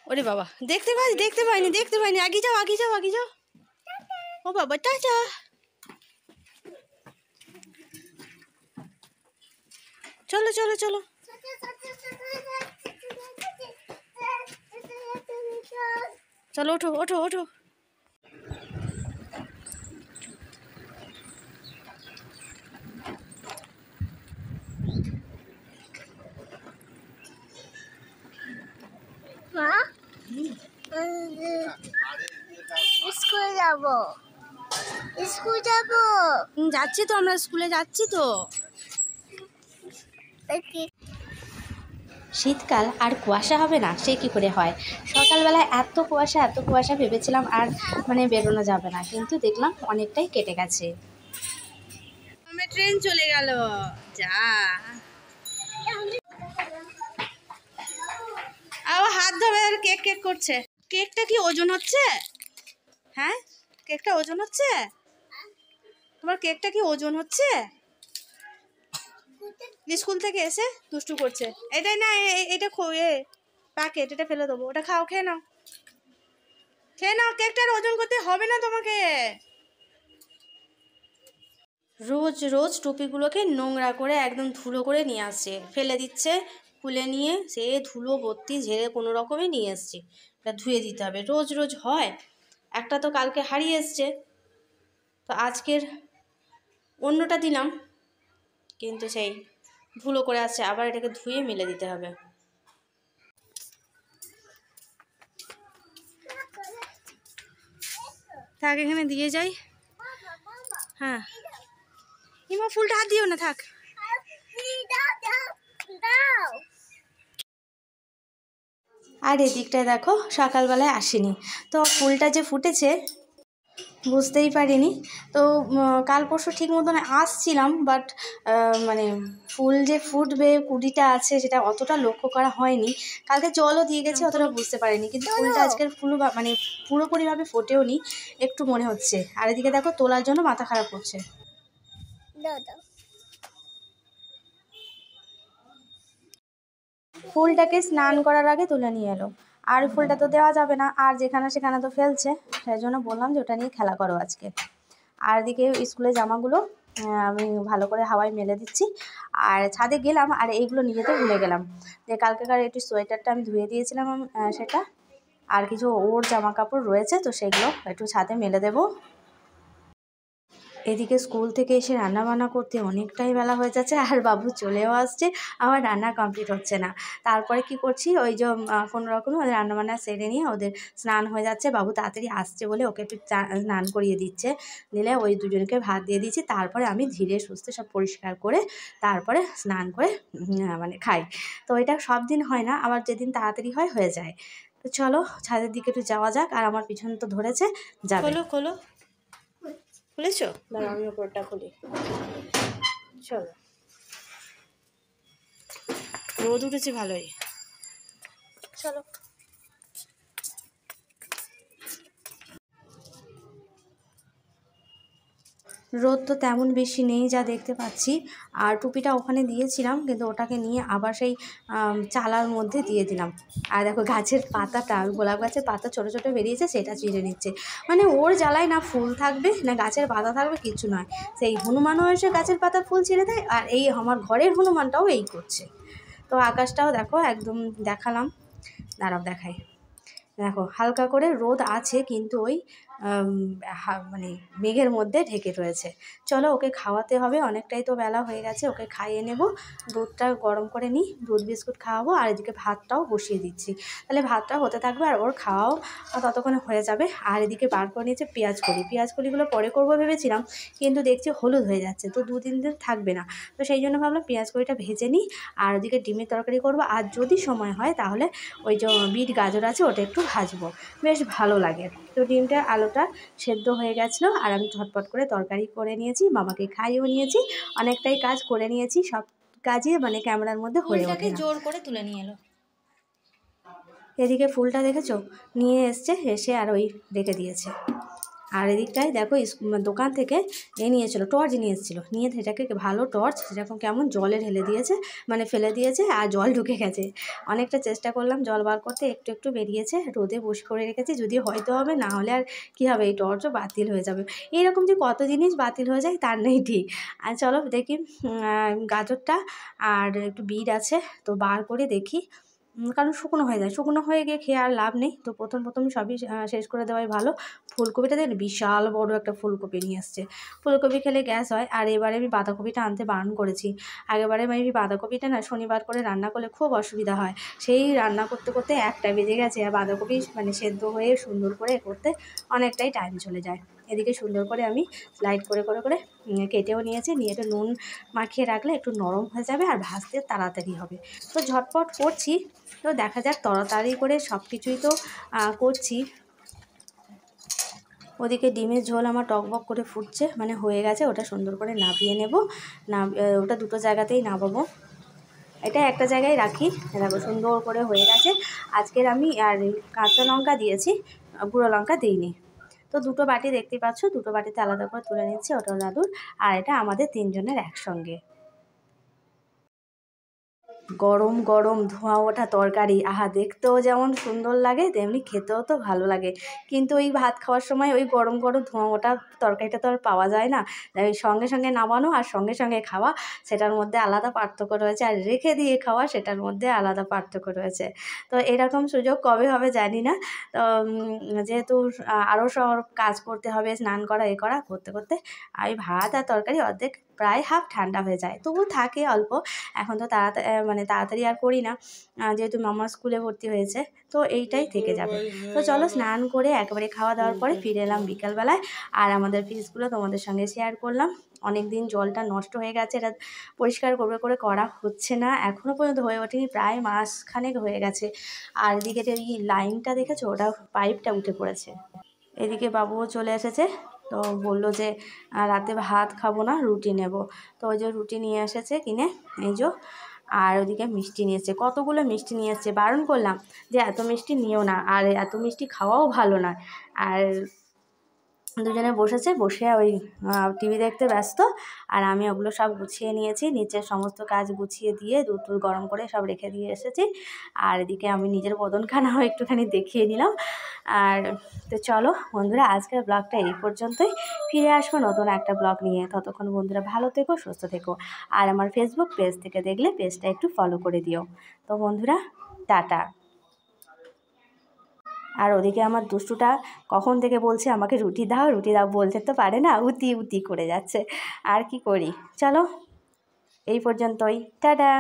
ওরে বাবা, দেখতে পাইনি, আগে যাও। ও বাবা, টাটা। চলো। চলো, ওঠো। স্কুল যাবো। যাচ্ছি তো, আমরা স্কুলে যাচ্ছি তো। শীতকাল আর কুয়াশা হবে না, সে কি করে হয়। সকালবেলায় এত কুয়াশা ভেবেছিলাম আর মানে বেরোনো যাবে না, কিন্তু দেখলাম অনেকটাই কেটে গেছে। ট্রেন চলে গেল। যা, আবার হাত ধরে আর কেক করছে। কেকটা কি ওজন হচ্ছে? হ্যাঁ, কেকটা ওজন হচ্ছে? তোমার কেকটা কি ওজন হচ্ছে? স্কুল থেকে এসে দুষ্টু করছে। এটাই না, এটা প্যাকেট, এটা ফেলে দেবো। ওটা খাও, খেয়ে নাও। কেকটার ওজন করতে হবে না তোমাকে। রোজ টুপিগুলোকে নোংরা করে একদম ধুলো করে নিয়ে আসছে, ফেলে দিচ্ছে। খুলে নিয়ে সে ধুলো ভর্তি ঝেড়ে কোনো রকমে নিয়ে এসছে। এটা ধুয়ে দিতে হবে। রোজ হয়। একটা তো কালকে হারিয়ে এসছে, তো আজকের অন্যটা দিলাম, কিন্তু সেই ধুলো করে আসছে। আবার এটাকে ধুয়ে মেলে দিতে হবে। থাক, এখানে দিয়ে যাই। হ্যাঁ, ইমা ফুলটা হাত দিও না, থাক। আর এদিকটায় দেখো, সকালবেলায় আসেনি, তো ফুলটা যে ফুটেছে বুঝতেই পারিনি। তো কাল পরশু ঠিক মতন আসছিলাম, বাট মানে ফুল যে ফুটবে কুড়িটা আছে সেটা অতটা লক্ষ্য করা হয়নি। কালকে জলও দিয়ে গেছি, অতটা বুঝতে পারিনি, কিন্তু ফুলটা আজকের মানে পুরোপুরিভাবে ফোটেও নি, একটু মনে হচ্ছে। আর এদিকে দেখো, তোলার জন্য মাথা খারাপ করছে। ফুলটাকে স্নান করার আগে তুলে নিয়ে এলো। আর ফুলটা তো দেওয়া যাবে না, আর যেখানে সেখানে তো ফেলছে, সেই জন্য বললাম যে ওটা নিয়ে খেলা করো আজকে। আর এদিকে স্কুলের জামাগুলো আমি ভালো করে হাওয়ায় মেলে দিচ্ছি। আর ছাদে গেলাম, আর এইগুলো নিয়ে যেতে ভুলে গেলাম। যে কালকেকার একটু সোয়েটারটা আমি ধুয়ে দিয়েছিলাম, সেটা আর কিছু ওর জামা কাপড় রয়েছে, তো সেগুলো একটু ছাদে মেলে দেবো। এদিকে স্কুল থেকে এসে রান্নাবান্না করতে অনেকটাই বেলা হয়ে যাচ্ছে, আর বাবু চলেও আসছে, আমার রান্না কমপ্লিট হচ্ছে না। তারপরে কি করছি, ওই যে কোনো রকমে ওদের রান্নাবান্না সেরে নিয়ে ওদের স্নান হয়ে যাচ্ছে। বাবু তাড়াতাড়ি আসছে বলে ওকে একটু স্নান করিয়ে দিচ্ছে, দিলে ওই দুজনকে ভাত দিয়ে দিচ্ছি। তারপরে আমি ধীরে সুস্থে সব পরিষ্কার করে তারপরে স্নান করে মানে খাই। তো এটা সব দিন হয় না, আবার যেদিন তাড়াতাড়ি হয়ে যায়। তো চলো ছাদের দিকে একটু যাওয়া যাক। আর আমার পিছন তো ধরেছে, যাবে। খোলো খুলেছো? দাঁড়া, আমি ওপরটা খুলি। চলো, রোদ উঠেছে ভালোই। চলো। রোদ তো তেমন বেশি নেই যা দেখতে পাচ্ছি। আর টুপিটা ওখানে দিয়েছিলাম, কিন্তু ওটাকে নিয়ে আবার সেই চালার মধ্যে দিয়ে দিলাম। আর দেখো গাছের পাতাটা, গোলাপ গাছের পাতা ছোটো ছোটো বেরিয়েছে, সেটা চিড়ে নিচ্ছে। মানে ওর জ্বালায় না ফুল থাকবে না গাছের পাতা থাকবে, কিছু নয়। সেই হনুমানও এসে গাছের পাতা ফুল ছিঁড়ে দেয়, আর এই আমার ঘরের হনুমানটাও এই করছে। তো আকাশটাও দেখো একদম দেখালাম, দাঁড়াও দেখাই। দেখো হালকা করে রোদ আছে, কিন্তু ওই মানে মেঘের মধ্যে ঢেকে রয়েছে। চলো ওকে খাওয়াতে হবে, অনেকটাই তো বেলা হয়ে গেছে, ওকে খাইয়ে নেব। দুধটা গরম করে নিই, দুধ বিস্কুট খাওয়াবো। আর এদিকে ভাতটাও বসিয়ে দিচ্ছি, তাহলে ভাতটা হতে থাকবে আর ওর খাওয়াও ততক্ষণে হয়ে যাবে। আর এদিকে বার করে নিয়েছে পেঁয়াজকলিগুলো পরে করবো ভেবেছিলাম, কিন্তু দেখছি হলুদ হয়ে যাচ্ছে, তো 2-3 দিন থাকবে না। তো সেই জন্য ভাবলাম পেঁয়াজকলিটা ভেজে নিই। আর ওদিকে ডিমের তরকারি করব, আর যদি সময় হয় তাহলে ওই যে বিট গাজর আছে ওটা একটু ভাজবো, বেশ ভালো লাগে। তো ডিমটা আলুটা সেদ্ধ হয়ে গেছিলো, আর আমি ঝটপট করে তরকারি করে নিয়েছি, মামাকে খাইয়েও নিয়েছি, অনেকটাই কাজ করে নিয়েছি। সব কাজই মানে ক্যামেরার মধ্যে হয়ে ওঠে না। জোর করে তুলে নিয়ে এলো। এদিকে ফুলটা দেখেছো, নিয়ে এসছে, এসে আর ওই রেখে দিয়েছে। আর এদিকটায় দেখো দোকান থেকে নিয়েছিল, টর্চ নিয়ে এসেছিলো, নিয়ে সেটাকে ভালো টর্চ সেরকম কেমন জলে ঢেলে দিয়েছে, মানে ফেলে দিয়েছে আর জল ঢুকে গেছে। অনেকটা চেষ্টা করলাম জল বার করতে, একটু একটু বেরিয়েছে, রোদে বসে করে রেখেছি, যদি হয়তো হবে, না হলে আর কী হবে, এই টর্চও বাতিল হয়ে যাবে। এরকম যে কত জিনিস বাতিল হয়ে যায় তার নেই ঠিক। আর চলো দেখি গাজরটা আর একটু বিট আছে তো বার করে দেখি, কারণ শুকনো হয়ে যায়, শুকনো হয়ে গিয়ে খেয়ে আর লাভ নেই, তো প্রথম সবই শেষ করে দেওয়াই ভালো। ফুলকপিটা দেখুন বিশাল বড় একটা ফুলকপি নিয়ে আসছে, ফুলকপি খেলে গ্যাস হয়। আর এবারে আমি বাঁধাকপিটা আনতে বারণ করেছি, আগেবারে আমি বাঁধাকপিটা না শনিবার করে রান্না করলে খুব অসুবিধা হয়, সেই রান্না করতে করতে 1টা বেজে গেছে, আর বাঁধাকপি মানে সেদ্ধ হয়ে সুন্দর করে করতে অনেকটাই টাইম চলে যায়। এদিকে সুন্দর করে আমি স্লাইড করে করে করে কেটেও নিয়েছি, নিয়ে একটু নুন মাখিয়ে রাখলে একটু নরম হয়ে যাবে আর ভাজতে তাড়াতাড়ি হবে। তো ঝটপট করছি, তো দেখা যাক, তাড়াতাড়ি করে সব কিছুই তো করছি। ওদিকে ডিমের ঝোল আমার টকবক করে ফুটছে, মানে হয়ে গেছে, ওটা সুন্দর করে নাবিয়ে নেব। ওটা দুটো জায়গাতেই নামাবো, এটা একটা জায়গায় রাখি। দেখো সুন্দর করে হয়ে গেছে। আজকের আমি আর কাঁচা লঙ্কা দিয়েছি, গুঁড়ো লঙ্কা দিইনি। তো দুটো বাটি দেখতেই পাচ্ছ, দুটো বাটিতে আলাদা করে তুলে নিচ্ছি, ওটা দাদুর আর এটা আমাদের 3জনের একসঙ্গে। গরম গরম ধোঁয়া ওঠা তরকারি, আহা দেখতেও যেমন সুন্দর লাগে তেমনি খেতেও তো ভালো লাগে, কিন্তু ওই ভাত খাওয়ার সময় ওই গরম গরম ধোঁয়া ওঠা তরকারিটা তো আর পাওয়া যায় না। ওই সঙ্গে সঙ্গে নামানো আর সঙ্গে সঙ্গে খাওয়া, সেটার মধ্যে আলাদা পার্থক্য রয়েছে, আর রেখে দিয়ে খাওয়া সেটার মধ্যে আলাদা পার্থক্য রয়েছে। তো এরকম সুযোগ কবে হবে জানি না। তো যেহেতু আরও সব কাজ করতে হবে, স্নান করা এ করা করতে করতে এই ভাত আর তরকারি অর্ধেক প্রায় হাফ ঠান্ডা হয়ে যায়, তবু থাকে অল্প। এখন তো তাড়াতাড়ি আর করি না, যেহেতু মামা স্কুলে ভর্তি হয়েছে, তো এইটাই থেকে যাবে। তো চলো স্নান করে একেবারে খাওয়া দাওয়ার পরে ফিরে এলাম বিকালবেলায়, আর আমাদের ফিশগুলো তোমাদের সঙ্গে শেয়ার করলাম। অনেক দিন জলটা নষ্ট হয়ে গেছে, এটা পরিষ্কার করে করে করা হচ্ছে না, এখনও পর্যন্ত হয়ে ওঠেনি, প্রায় মাসখানেক হয়ে গেছে। আর এদিকে যে এই লাইনটা দেখেছো, ওটা পাইপটা উঠে পড়েছে। এদিকে বাবুও চলে এসেছে, তো বললো যে রাতে ভাত খাবো না, রুটি নেব। তো ওই যে রুটি নিয়ে এসেছে কিনে, এই যে। আর ওদিকে মিষ্টি নিয়ে এসেছে, কতগুলো মিষ্টি নিয়ে এসেছে, বারণ করলাম যে এত মিষ্টি নিও না, আর এত মিষ্টি খাওয়াও ভালো না। আর দুজনে বসেছে, বসে ওই টিভি দেখতে ব্যস্ত, আর আমি ওগুলো সব গুছিয়ে নিয়েছি, নিচের সমস্ত কাজ গুছিয়ে দিয়ে দুধ গরম করে সব রেখে দিয়ে এসেছি। আর এদিকে আমি নিজের বদনখানাও একটুখানি দেখিয়ে নিলাম। আর তো চলো বন্ধুরা, আজকের ব্লগটা এই পর্যন্তই, ফিরে আসবো নতুন একটা ব্লগ নিয়ে। ততক্ষণ বন্ধুরা ভালো থেকো, সুস্থ থেকো, আর আমার ফেসবুক পেজ থেকে দেখলে পেজটা একটু ফলো করে দিও। তো বন্ধুরা টাটা। আর ওদিকে আমার দুষ্টুটা কখন থেকে বলছে আমাকে রুটি দাও রুটি দাও, বলতে তো পারে না, উতি উতি করে যাচ্ছে, আর কি করি। চলো এই পর্যন্তই, টাটা।